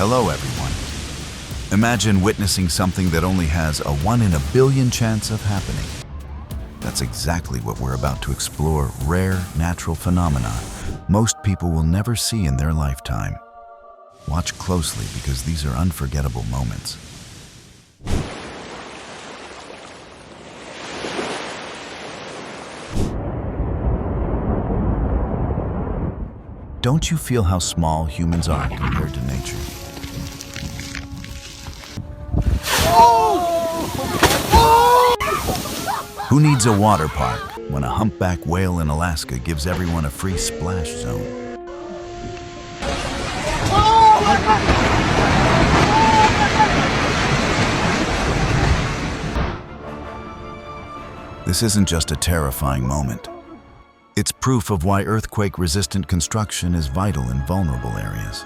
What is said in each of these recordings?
Hello, everyone. Imagine witnessing something that only has a 1 in a billion chance of happening. That's exactly what we're about to explore, rare natural phenomena most people will never see in their lifetime. Watch closely because these are unforgettable moments. Don't you feel how small humans are compared to nature? Who needs a water park when a humpback whale in Alaska gives everyone a free splash zone? This isn't just a terrifying moment. It's proof of why earthquake-resistant construction is vital in vulnerable areas.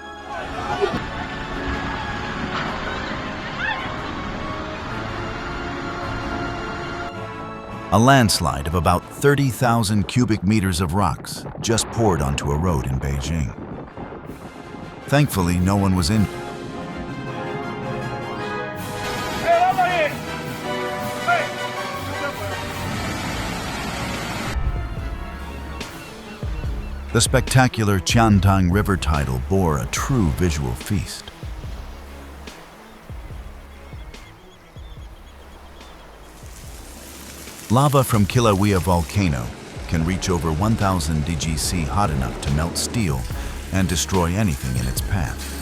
A landslide of about 30,000 cubic meters of rocks just poured onto a road in Beijing. Thankfully, no one was injured. The spectacular Qiantang River tidal bore a true visual feast. Lava from Kilauea volcano can reach over 1,000 DGC, hot enough to melt steel and destroy anything in its path.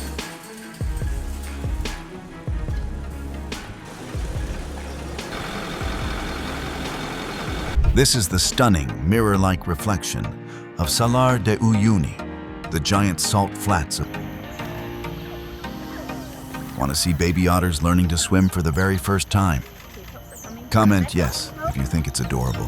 This is the stunning, mirror-like reflection of Salar de Uyuni, the giant salt flats of... Want to see baby otters learning to swim for the very first time? Comment yes if you think it's adorable.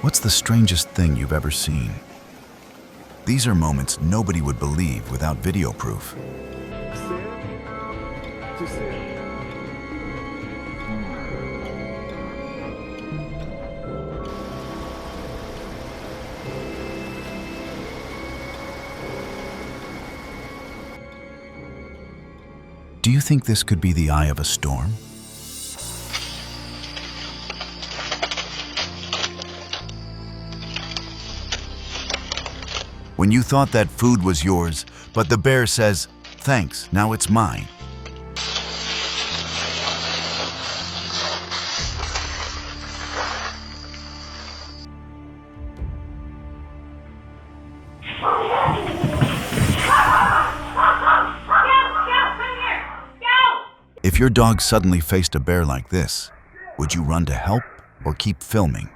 What's the strangest thing you've ever seen? These are moments nobody would believe without video proof. Do you think this could be the eye of a storm? When you thought that food was yours, but the bear says, "Thanks, now it's mine." If your dog suddenly faced a bear like this, would you run to help or keep filming?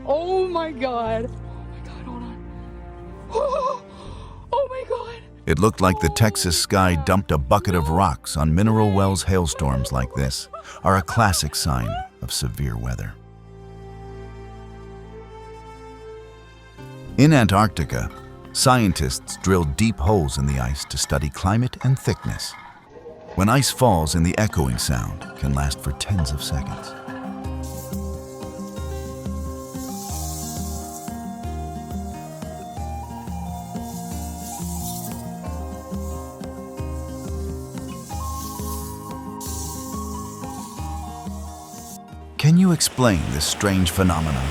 Oh my God. Hold on. Oh my God. It looked like the Texas sky dumped a bucket of rocks on mineral wells. Hailstorms like this are a classic sign of severe weather. In Antarctica, scientists drilled deep holes in the ice to study climate and thickness. When ice falls in the echoing sound can last for tens of seconds. Can you explain this strange phenomenon?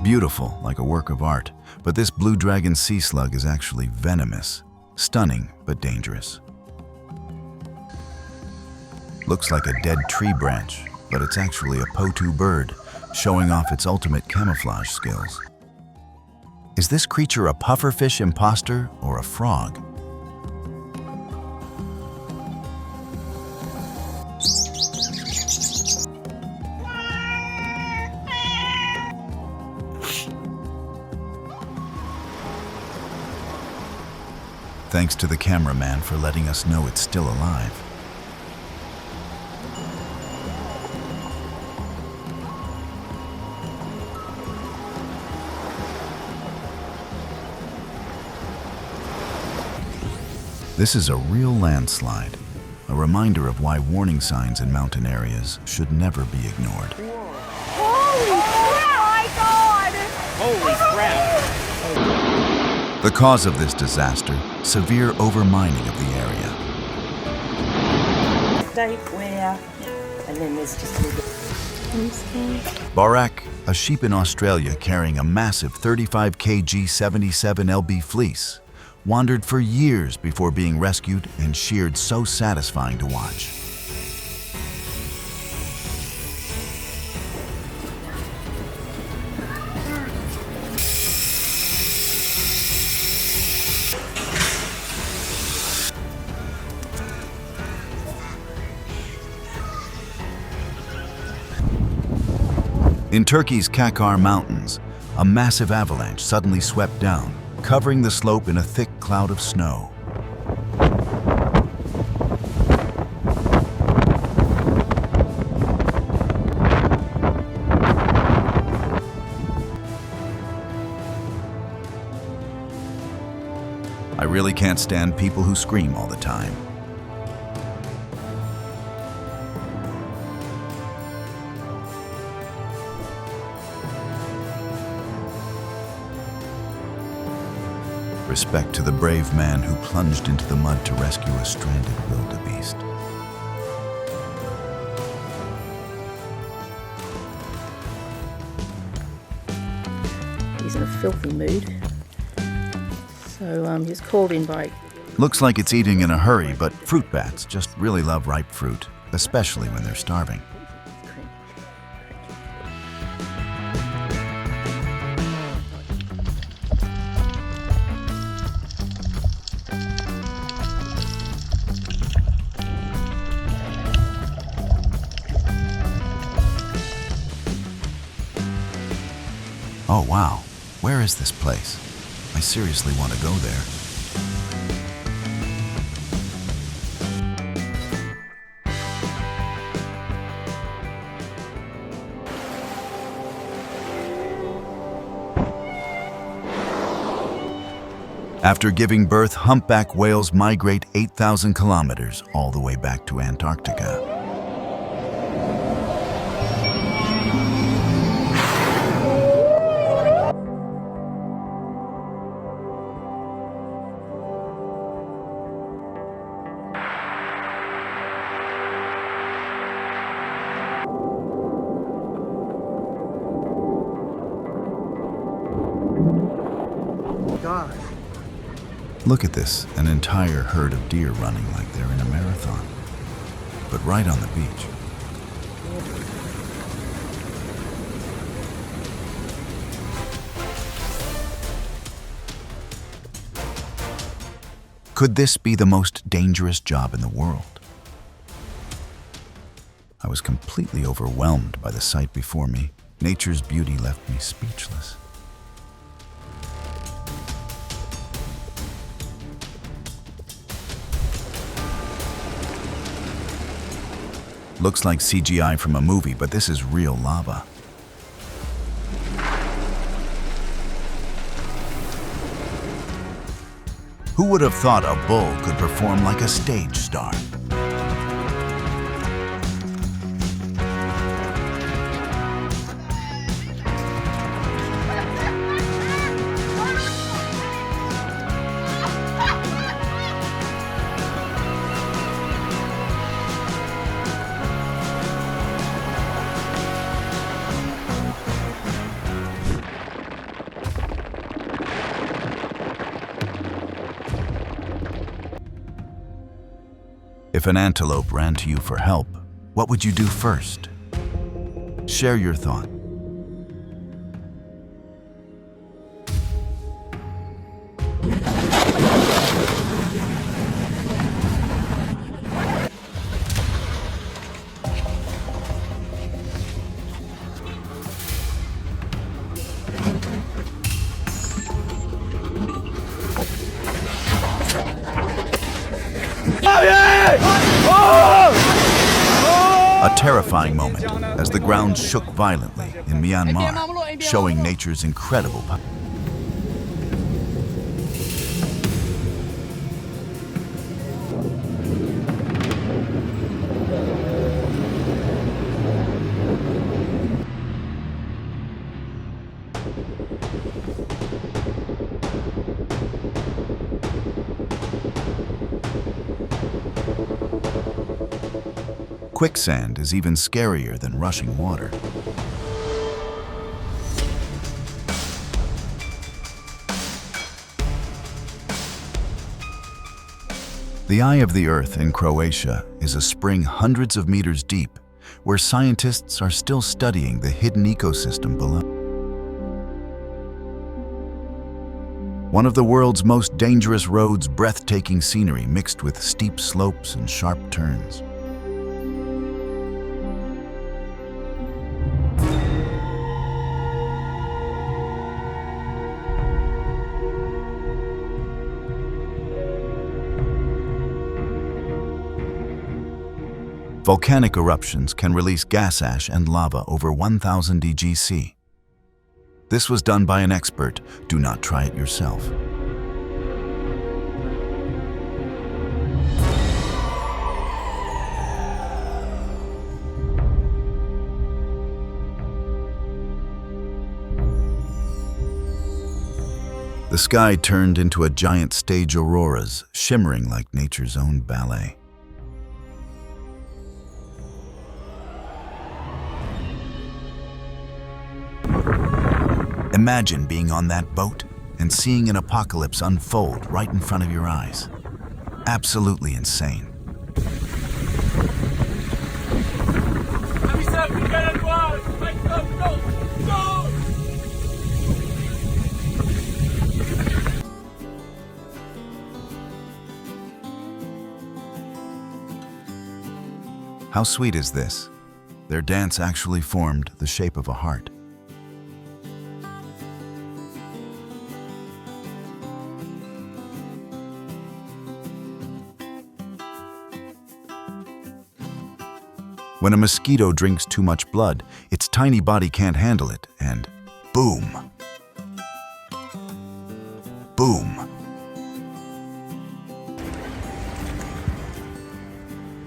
Beautiful, like a work of art, but this blue dragon sea slug is actually venomous, stunning but dangerous. Looks like a dead tree branch, but it's actually a potu bird, showing off its ultimate camouflage skills. Is this creature a pufferfish imposter or a frog? Thanks to the cameraman for letting us know it's still alive. This is a real landslide, a reminder of why warning signs in mountain areas should never be ignored. Holy crap! Holy crap! The cause of this disaster, severe overmining of the area. State where, and then there's just a little bit. Barak, a sheep in Australia carrying a massive 35 kg 77 lb fleece, wandered for years before being rescued and sheared so satisfying to watch. In Turkey's Kakar Mountains, a massive avalanche suddenly swept down, covering the slope in a thick cloud of snow. I really can't stand people who scream all the time. Respect to the brave man who plunged into the mud to rescue a stranded wildebeest. He's in a filthy mood. So he's called in by... Looks like it's eating in a hurry, but fruit bats just really love ripe fruit, especially when they're starving. Oh wow, where is this place? I seriously want to go there. After giving birth, humpback whales migrate 8,000 kilometers all the way back to Antarctica. God. Look at this, an entire herd of deer running like they're in a marathon, but right on the beach. Could this be the most dangerous job in the world? I was completely overwhelmed by the sight before me. Nature's beauty left me speechless. Looks like CGI from a movie, but this is real lava. Who would have thought a bull could perform like a stage star? If an antelope ran to you for help, what would you do first? Share your thought. A terrifying moment as the ground shook violently in Myanmar, showing nature's incredible power. Quicksand is even scarier than rushing water. The Eye of the Earth in Croatia is a spring hundreds of meters deep, where scientists are still studying the hidden ecosystem below. One of the world's most dangerous roads, breathtaking scenery mixed with steep slopes and sharp turns. Volcanic eruptions can release gas ash and lava over 1,000 degc. This was done by an expert. Do not try it yourself. The sky turned into a giant stage auroras, shimmering like nature's own ballet. Imagine being on that boat and seeing an apocalypse unfold right in front of your eyes. Absolutely insane. How sweet is this? Their dance actually formed the shape of a heart. When a mosquito drinks too much blood, its tiny body can't handle it, and boom. Boom.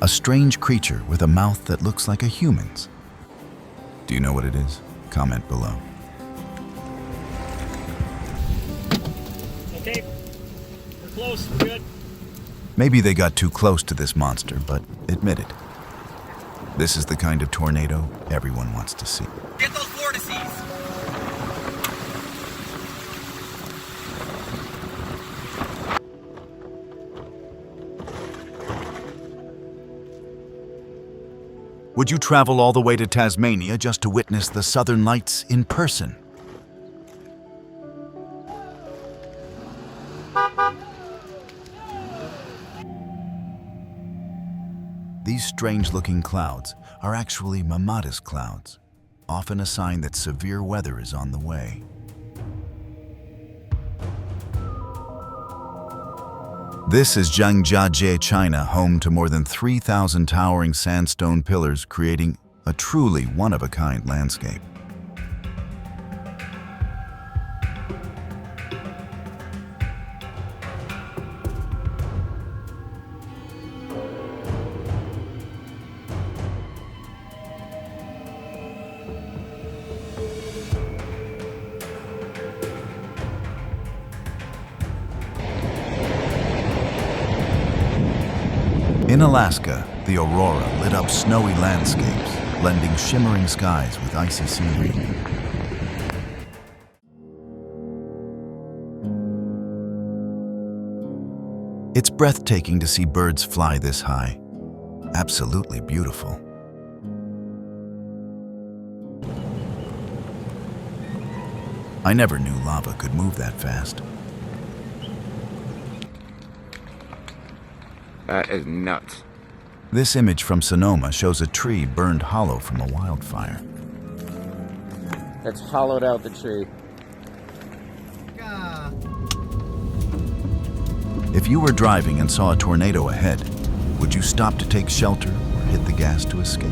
A strange creature with a mouth that looks like a human's. Do you know what it is? Comment below. Okay, we're close, we're good. Maybe they got too close to this monster, but admit it. This is the kind of tornado everyone wants to see. Get those vortices! Would you travel all the way to Tasmania just to witness the Southern Lights in person? These strange-looking clouds are actually Mammatus clouds, often a sign that severe weather is on the way. This is Zhangjiajie, China, home to more than 3,000 towering sandstone pillars, creating a truly one-of-a-kind landscape. In Alaska, the aurora lit up snowy landscapes, blending shimmering skies with icy scenery. It's breathtaking to see birds fly this high. Absolutely beautiful. I never knew lava could move that fast. That is nuts. This image from Sonoma shows a tree burned hollow from a wildfire. That's hollowed out the tree. If you were driving and saw a tornado ahead, would you stop to take shelter or hit the gas to escape?